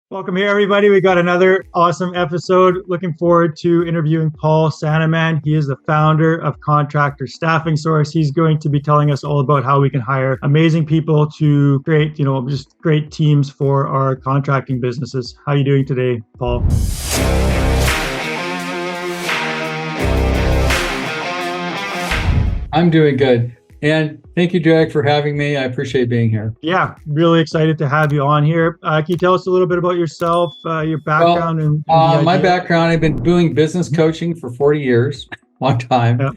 Welcome here, everybody. We got another awesome episode. Looking forward to interviewing Paul Sanneman. He is the founder of Contractor Staffing Source. He's going to be telling us all about how we can hire amazing people to create, just great teams for our contracting businesses. How are you doing today, Paul? I'm doing good. And thank you, Jack, for having me. I appreciate being here. Yeah, really excited to have you on here. Can you tell us a little bit about yourself, your background? My background, I've been doing business coaching for 40 years, long time. Yeah.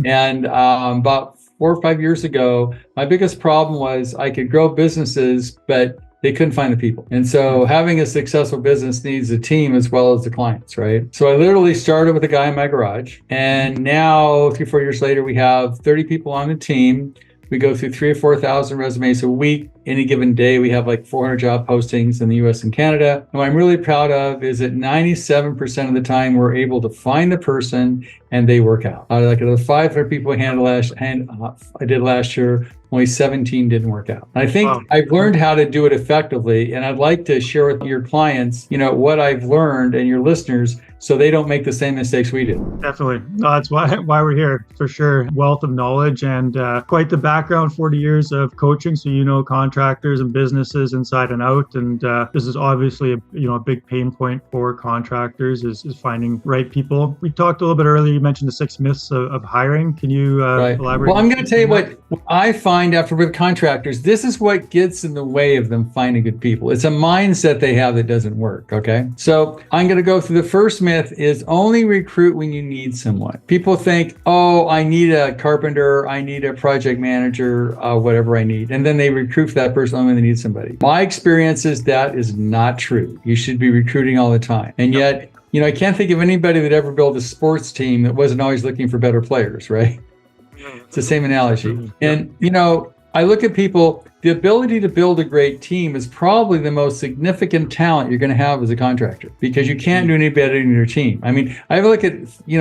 And about 4 or 5 years ago, my biggest problem was I could grow businesses, but they couldn't find the people. And so having a successful business needs a team as well as the clients, right? So I literally started with a guy in my garage. And now 3 or 4 years later, we have 30 people on the team. We go through 3,000 or 4,000 resumes a week. Any given day, we have like 400 job postings in the US and Canada. And what I'm really proud of is that 97% of the time, we're able to find the person and they work out. Like the 500 people I did last year, only 17 didn't work out. And I think I've learned how to do it effectively. And I'd like to share with your clients, what I've learned and your listeners so they don't make the same mistakes we did. Definitely. No, that's why we're here, for sure. Wealth of knowledge and quite the background, 40 years of coaching. So contractors and businesses inside and out. And this is obviously a big pain point for contractors is finding right people. We talked a little bit earlier, you mentioned the 6 myths of hiring. Can you elaborate? Well, I'm going to tell you what I find with contractors, this is what gets in the way of them finding good people. It's a mindset they have that doesn't work, okay? So I'm going to go through the first myth is only recruit when you need someone. People think, oh, I need a carpenter, I need a project manager, whatever I need. And then they recruit for that person only when they need somebody. My experience is that is not true. You should be recruiting all the time. And yet, I can't think of anybody that ever built a sports team that wasn't always looking for better players, right? It's the same analogy. And, I look at people, the ability to build a great team is probably the most significant talent you're going to have as a contractor because you can't do any better than your team. I mean, I look at,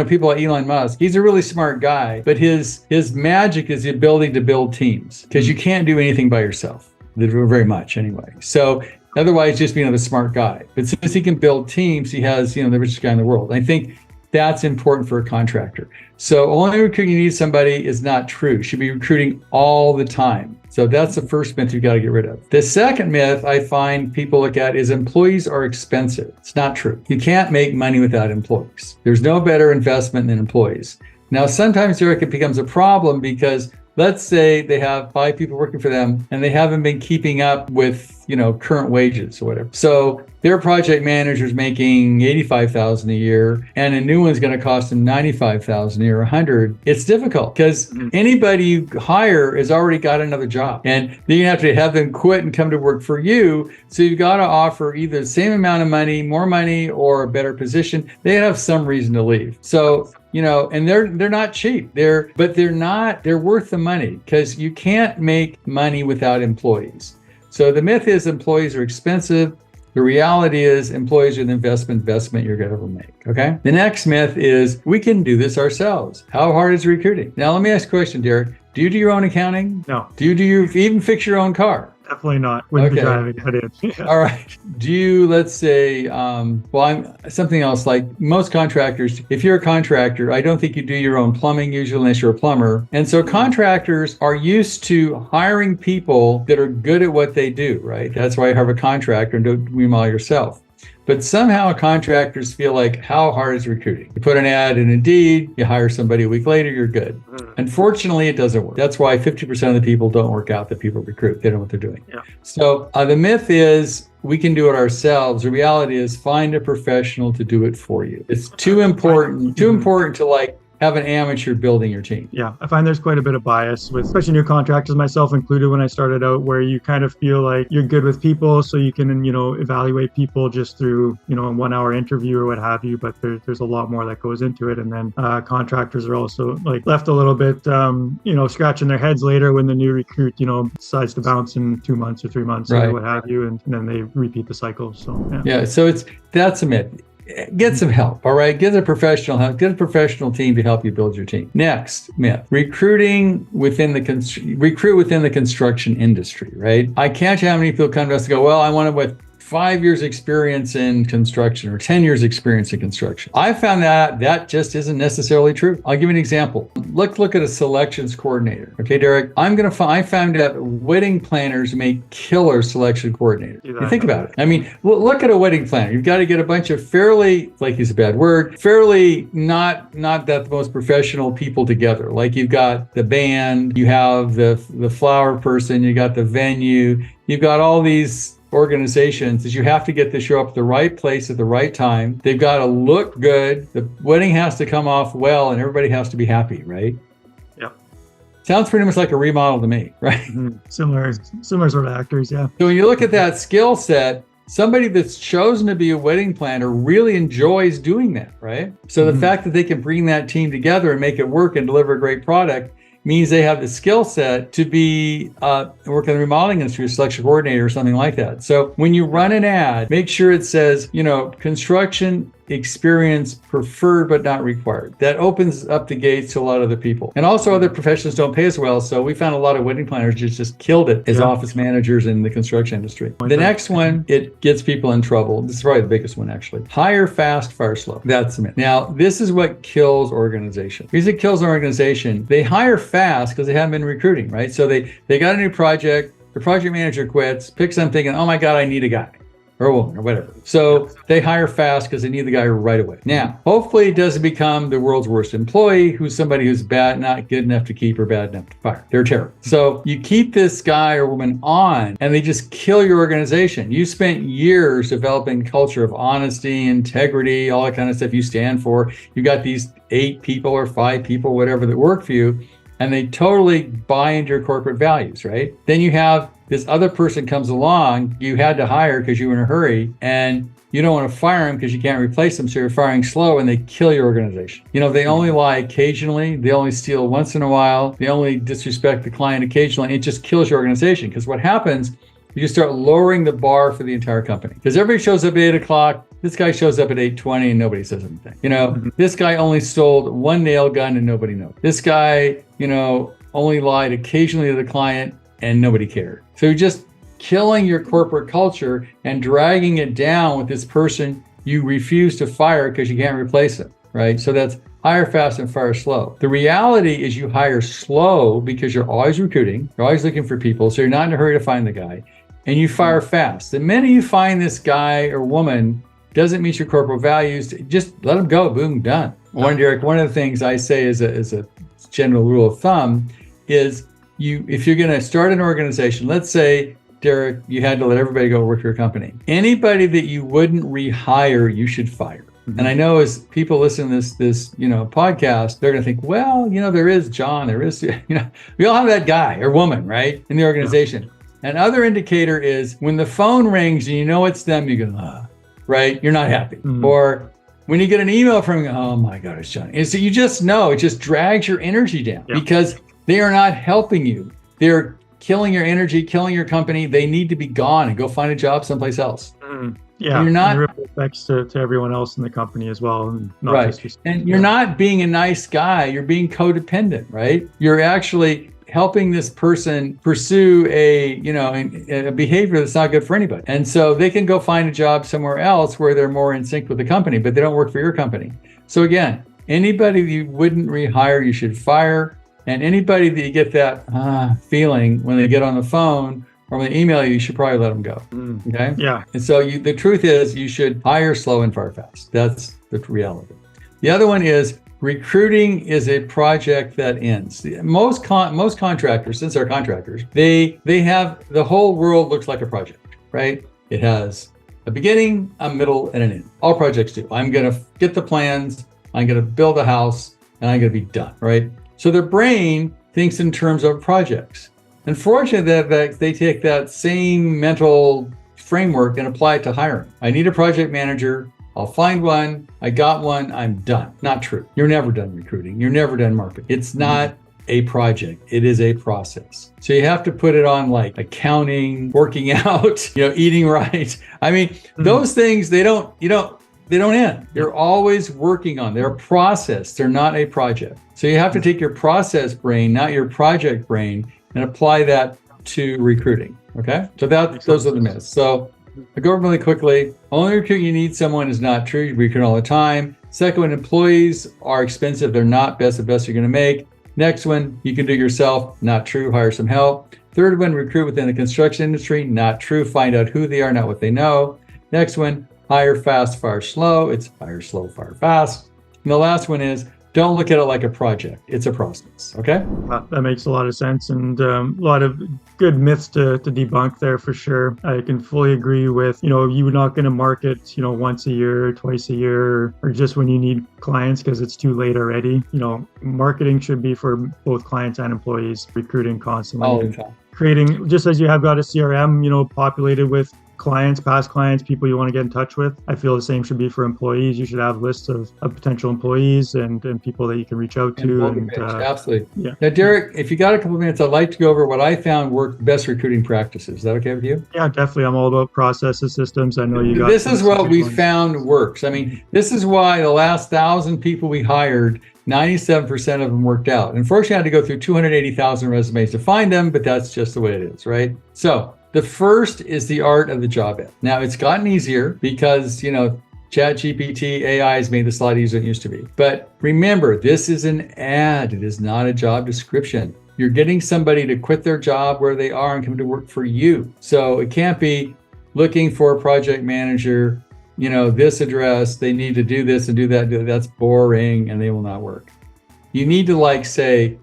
people like Elon Musk. He's a really smart guy, but his magic is the ability to build teams because you can't do anything by yourself, very much anyway. So otherwise, just being a smart guy. But since he can build teams, he has, the richest guy in the world. I think that's important for a contractor. So only recruiting you need somebody is not true. You should be recruiting all the time. So that's the first myth you've got to get rid of. The second myth I find people look at is employees are expensive. It's not true. You can't make money without employees. There's no better investment than employees. Now, sometimes it becomes a problem because let's say they have 5 people working for them and they haven't been keeping up with, current wages or whatever. So their project manager's making $85,000 a year and a new one's going to cost them $95,000 a year, $100,000. It's difficult because anybody you hire has already got another job and then you have to have them quit and come to work for you. So you've got to offer either the same amount of money, more money, or a better position. They have some reason to leave. So and they're not cheap. They're worth the money because you can't make money without employees. So the myth is employees are expensive. The reality is employees are the investment you're going to ever make, okay? The next myth is we can do this ourselves. How hard is recruiting? Now, let me ask a question, Derek. Do you do your own accounting? No. Do you even fix your own car? Definitely not. Wouldn't be driving, but yeah. All right. Do you, let's say, something else like most contractors, if you're a contractor, I don't think you do your own plumbing usually unless you're a plumber. And so contractors are used to hiring people that are good at what they do, right? That's why you have a contractor and don't remodel yourself. But somehow contractors feel like, how hard is recruiting? You put an ad in Indeed, you hire somebody a week later, you're good. Unfortunately, it doesn't work. That's why 50% of the people don't work out that people recruit. They don't know what they're doing. Yeah. So the myth is we can do it ourselves. The reality is find a professional to do it for you. It's too important to have an amateur building your team. Yeah, I find there's quite a bit of bias with, especially new contractors, myself included, when I started out, where you kind of feel like you're good with people, so you can, evaluate people just through, a 1-hour interview or what have you. But there's a lot more that goes into it. And then contractors are also left a little bit, scratching their heads later when the new recruit, decides to bounce in 2 months or 3 months or what have you, and then they repeat the cycle. So so that's a myth. Get some help, all right? Get a professional help. Get a professional team to help you build your team. Next myth: recruit within the construction industry, right? I can't tell how many people come to us and go, "Well, I want to with 5 years experience in construction or 10 years experience in construction. I found that just isn't necessarily true. I'll give you an example. Look at a selections coordinator. Okay, Derek, I found out wedding planners make killer selection coordinators. You think about it. I mean, look at a wedding planner. You've got to get a bunch of fairly, like is a bad word, fairly not that the most professional people together. Like you've got the band, you have the flower person, you got the venue, you've got all these organizations that you have to get to show up at the right place at the right time. They've got to look good. The wedding has to come off well and everybody has to be happy, right? Yeah. Sounds pretty much like a remodel to me, right? Mm-hmm. Similar sort of actors, yeah. So when you look at that skill set, somebody that's chosen to be a wedding planner really enjoys doing that, right? So the fact that they can bring that team together and make it work and deliver a great product means they have the skill set to be work in the remodeling industry, a selection coordinator or something like that. So when you run an ad, make sure it says, construction experience preferred but not required. That opens up the gates to a lot of other people. And also other professions don't pay as well. So we found a lot of wedding planners just killed it as office managers in the construction industry. The next one, it gets people in trouble. This is probably the biggest one actually. Hire fast, fire slow. That's the myth. Now, this is what kills organization. Because it kills an organization. They hire fast because they haven't been recruiting, right? So they got a new project, the project manager quits, picks them thinking, oh my God, I need a guy. Or a woman, or whatever. So they hire fast because they need the guy right away. Now, hopefully it doesn't become the world's worst employee, who's somebody who's bad, not good enough to keep or bad enough to fire. They're terrible. So you keep this guy or woman on and they just kill your organization. You spent years developing culture of honesty, integrity, all that kind of stuff you stand for. You got these 8 people or 5 people, whatever, that work for you, and they totally buy into your corporate values, right? Then you have this other person comes along, you had to hire because you were in a hurry, and you don't want to fire them because you can't replace them, so you're firing slow, and they kill your organization. They only lie occasionally, they only steal once in a while, they only disrespect the client occasionally. It just kills your organization, because what happens, you start lowering the bar for the entire company. Because everybody shows up at 8 o'clock, this guy shows up at 8:20 and nobody says anything. This guy only sold 1 nail gun and nobody knows. This guy, only lied occasionally to the client and nobody cared. So you're just killing your corporate culture and dragging it down with this person you refuse to fire because you can't replace them, right? So that's hire fast and fire slow. The reality is you hire slow because you're always recruiting, you're always looking for people, so you're not in a hurry to find the guy, and you fire fast. The minute you find this guy or woman doesn't meet your corporate values, just let them go, boom, done. Derek, one of the things I say as a general rule of thumb is if you're going to start an organization, let's say, Derek, you had to let everybody go work for your company. Anybody that you wouldn't rehire, you should fire. And I know as people listen to this podcast, they're going to think, well, there is John, there is, we all have that guy or woman, right, in the organization. Another indicator is when the phone rings and you know it's them, you go, right? You're not happy. Or when you get an email from them, oh my God, it's John. And so you just know, it just drags your energy down because they are not helping you. They're killing your energy, killing your company. They need to be gone and go find a job someplace else. Yeah, you're not, and it ripple effects to everyone else in the company as well. And not right. Just and you're not being a nice guy. You're being codependent, right? You're actually helping this person pursue a behavior that's not good for anybody. And so they can go find a job somewhere else where they're more in sync with the company, but they don't work for your company. So again, anybody you wouldn't rehire, you should fire. And anybody that you get that feeling when they get on the phone or when they email you, you should probably let them go. Okay? Yeah. And so the truth is you should hire slow and fire fast. That's the reality. The other one is recruiting is a project that ends. Most contractors, since they're contractors, they have the whole world looks like a project, right? It has a beginning, a middle, and an end. All projects do. I'm going to get the plans, I'm going to build a house, and I'm going to be done, right? So their brain thinks in terms of projects. Unfortunately, that they take that same mental framework and apply it to hiring. I need a project manager. I'll find one. I got one. I'm done. Not true. You're never done recruiting. You're never done marketing. It's not a project. It is a process. So you have to put it on like accounting, working out, eating right. I mean, those things, they don't end. They're always working on. They're a process. They're not a project. So you have to take your process brain, not your project brain, and apply that to recruiting. Okay? So those are the myths. So I go over really quickly. Only recruit you need someone is not true. You recruit all the time. Second one, employees are expensive. They're not the best you're going to make. Next one, you can do it yourself. Not true. Hire some help. Third one, recruit within the construction industry. Not true. Find out who they are, not what they know. Next one, hire fast, fire slow. It's hire slow, fire fast. And the last one is don't look at it like a project. It's a process. Okay. That makes a lot of sense, and a lot of good myths to debunk there for sure. I can fully agree with, you're not going to market, once a year, twice a year, or just when you need clients because it's too late already. Marketing should be for both clients and employees, recruiting constantly. All the time. Creating, just as you have got a CRM, populated with clients, past clients, people you want to get in touch with. I feel the same should be for employees. You should have lists of potential employees and people that you can reach out to. Absolutely. Yeah. Now, Derek, if you got a couple of minutes, I'd like to go over what I found worked best recruiting practices. Is that okay with you? Yeah, definitely. I'm all about processes, systems. I know you got. This is what we found works. I mean, this is why the last 1,000 people we hired, 97% of them worked out. Unfortunately, I had to go through 280,000 resumes to find them, but that's just the way it is, right? So the first is the art of the job ad. Now, it's gotten easier because, ChatGPT, AI has made this a lot easier than it used to be. But remember, this is an ad. It is not a job description. You're getting somebody to quit their job where they are and come to work for you. So it can't be looking for a project manager, this address, they need to do this and do that. That's boring and they will not work. You need to say,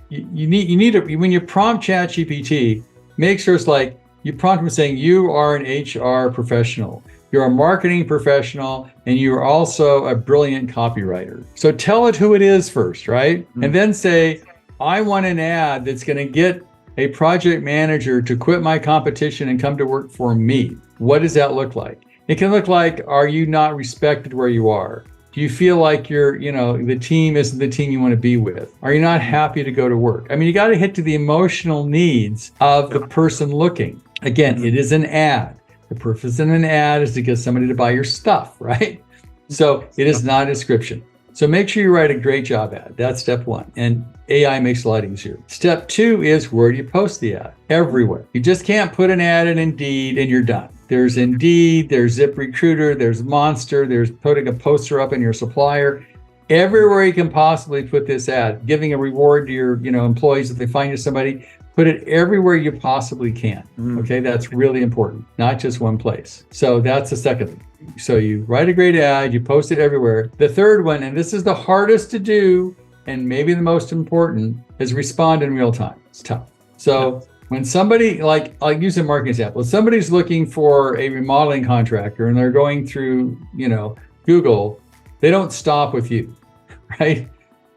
you need to, when you prompt ChatGPT, make sure it's like, you prompt them saying you are an HR professional, you're a marketing professional, and you're also a brilliant copywriter. So tell it who it is first, right? Mm-hmm. And then say, I want an ad that's going to get a project manager to quit my competition and come to work for me. What does that look like? It can look like, are you not respected where you are? Do you feel like the team isn't the team you want to be with? Are you not happy to go to work? I mean, you got to hit to the emotional needs of the person looking. Again, it is an ad. The purpose in an ad is to get somebody to buy your stuff, right? So it is not a description. So make sure you write a great job ad. That's step one. And AI makes it a lot easier. Step two is, where do you post the ad? Everywhere. You just can't put an ad in Indeed and you're done. There's Indeed, there's ZipRecruiter, there's Monster, there's putting a poster up in your supplier. Everywhere you can possibly put this ad, giving a reward to your employees if they find you somebody, put it everywhere you possibly can. Okay, that's really important, not just one place. So that's the second thing. So you write a great ad, you post it everywhere. The third one, and this is the hardest to do and maybe the most important, is respond in real time. It's tough. So when somebody, I'll use a marketing example. If somebody's looking for a remodeling contractor and they're going through, Google, they don't stop with you, right?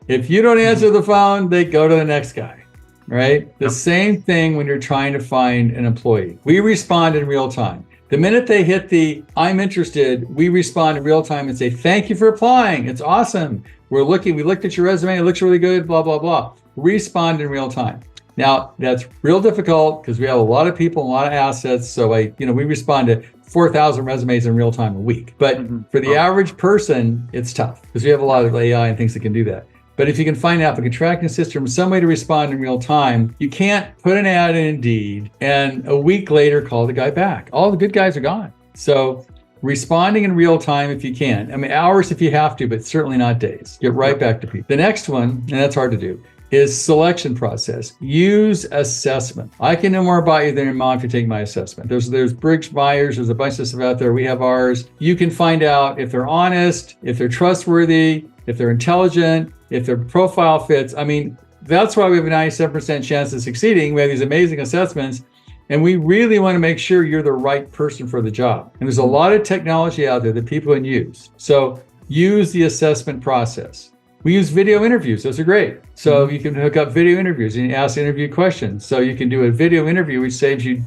If you don't answer the phone, they go to the next guy, right? The same thing when you're trying to find an employee. We respond in real time. The minute they hit the I'm interested, we respond in real time and say, thank you for applying. It's awesome. We looked at your resume. It looks really good, blah, blah, blah. Respond in real time. Now, that's real difficult because we have a lot of people, a lot of assets. So we respond to 4,000 resumes in real time a week. But for the average person, it's tough because we have a lot of AI and things that can do that. But if you can find applicant tracking system, some way to respond in real time, you can't put an ad in Indeed and a week later call the guy back. All the good guys are gone. So responding in real time if you can. I mean, hours if you have to, but certainly not days. Get right back to people. The next one, and that's hard to do, is selection process. Use assessment. I can know more about you than your mom if you take my assessment. There's Briggs Myers, there's a bunch of stuff out there. We have ours. You can find out if they're honest, if they're trustworthy, if they're intelligent, if their profile fits. I mean, that's why we have a 97% chance of succeeding. We have these amazing assessments, and we really want to make sure you're the right person for the job. And there's a lot of technology out there that people can use. So use the assessment process. We use video interviews. Those are great. So you can hook up video interviews and ask interview questions. So you can do a video interview, which saves you,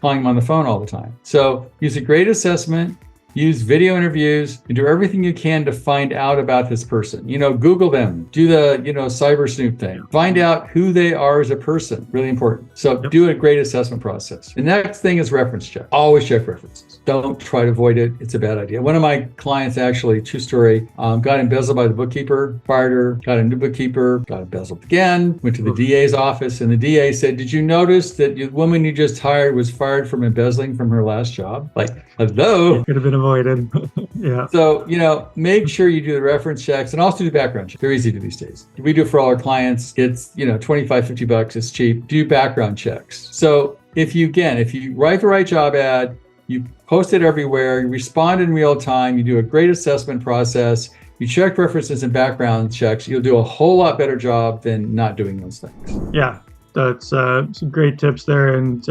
calling them on the phone all the time. So use a great assessment, use video interviews, and do everything you can to find out about this person. Google them, do the, cyber snoop thing, find out who they are as a person. Really important. So do a great assessment process. The next thing is reference check. Always check references. Don't try to avoid it. It's a bad idea. One of my clients, actually, true story, got embezzled by the bookkeeper, fired her, got a new bookkeeper, got embezzled again, went to the DA's office, and the DA said, did you notice that the woman you just hired was fired from embezzling from her last job? Like, hello? Could have been avoided. Yeah. So, make sure you do the reference checks and also do background checks. They're easy to do these days. We do it for all our clients. It's, $25, $50. It's cheap. Do background checks. So if you write the right job ad, you post it everywhere, you respond in real time, you do a great assessment process, you check references and background checks, you'll do a whole lot better job than not doing those things. Yeah. That's some great tips there. And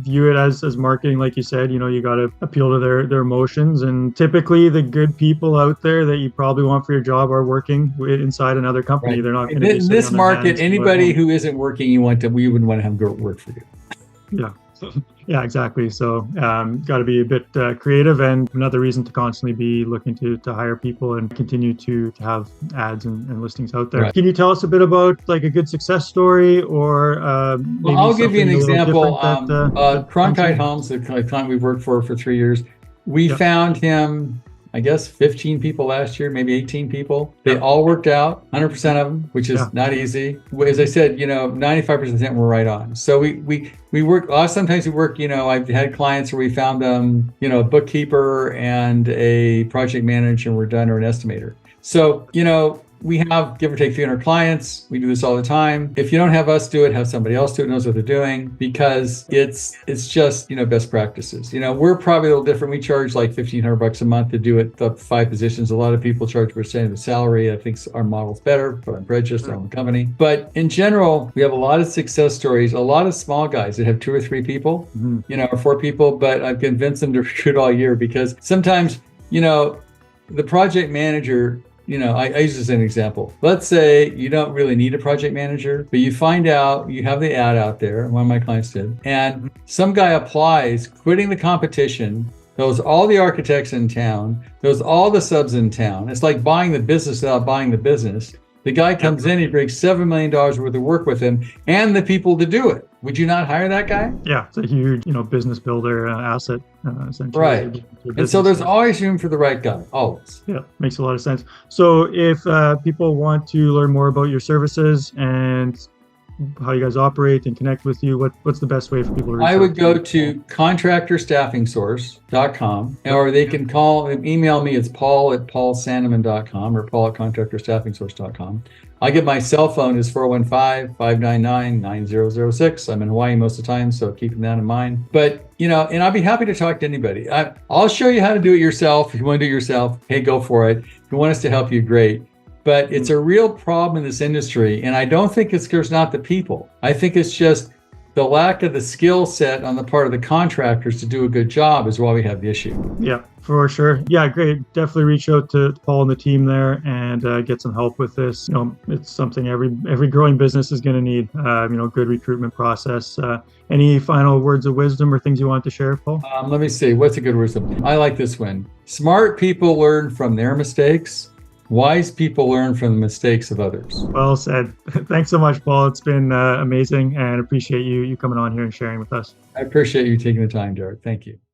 view it as marketing. Like you said, you got to appeal to their emotions. And typically the good people out there that you probably want for your job are working inside another company. Right. They're not going to be in this market, anybody who isn't working, we wouldn't want to have work for you. Yeah. Yeah, exactly. So got to be a bit creative, and another reason to constantly be looking to hire people and continue to have ads and listings out there. Right. Can you tell us a bit about like a good success story, or maybe I'll give you an example. Cronkite Homes, the client we've worked for 3 years, we found him, I guess 15 people last year, maybe 18 people. They all worked out, 100% of them, which is not easy. As I said, 95% of them were right on. So we work, sometimes we work, I've had clients where we found them, a bookkeeper and a project manager, and we're done, or an estimator. So, we have give or take 300 clients. We do this all the time. If you don't have us do it, have somebody else do it, knows what they're doing, because it's just, best practices. We're probably a little different. We charge like $1,500 a month to do it, the 5 positions. A lot of people charge a percent of the salary. I think our model's better, but I'm prejudiced on the company. But in general, we have a lot of success stories, a lot of small guys that have 2 or 3 people, or 4 people, but I've convinced them to recruit all year, because sometimes, the project manager, I use this as an example. Let's say you don't really need a project manager, but you find out you have the ad out there, one of my clients did, and some guy applies, quitting the competition, knows all the architects in town, knows all the subs in town. It's like buying the business without buying the business. The guy comes in, he brings $7 million worth of work with him and the people to do it. Would you not hire that guy? Yeah, it's a huge, business builder asset, essentially. Right. And so there's always room for the right guy, always. Yeah, makes a lot of sense. So if people want to learn more about your services and how you guys operate and connect with you, what's the best way for people to reach out? I would go to contractorstaffingsource.com, or they can email me. It's paul@paulsanneman.com or paul@contractorstaffingsource.com. I get my cell phone is 415-599-9006. I'm in Hawaii most of the time, so keeping that in mind. But, and I'd be happy to talk to anybody. I'll show you how to do it yourself. If you want to do it yourself, hey, go for it. If you want us to help you, great. But it's a real problem in this industry. And I don't think there's not the people. I think it's just the lack of the skill set on the part of the contractors to do a good job is why we have the issue. Yeah, for sure. Yeah, great. Definitely reach out to Paul and the team there and get some help with this. It's something every growing business is going to need, good recruitment process. Any final words of wisdom or things you want to share, Paul? Let me see. What's a good wisdom? I like this one. Smart people learn from their mistakes. Wise people learn from the mistakes of others. Well said. Thanks so much, Paul. It's been amazing, and appreciate you coming on here and sharing with us. I appreciate you taking the time, Jared. Thank you.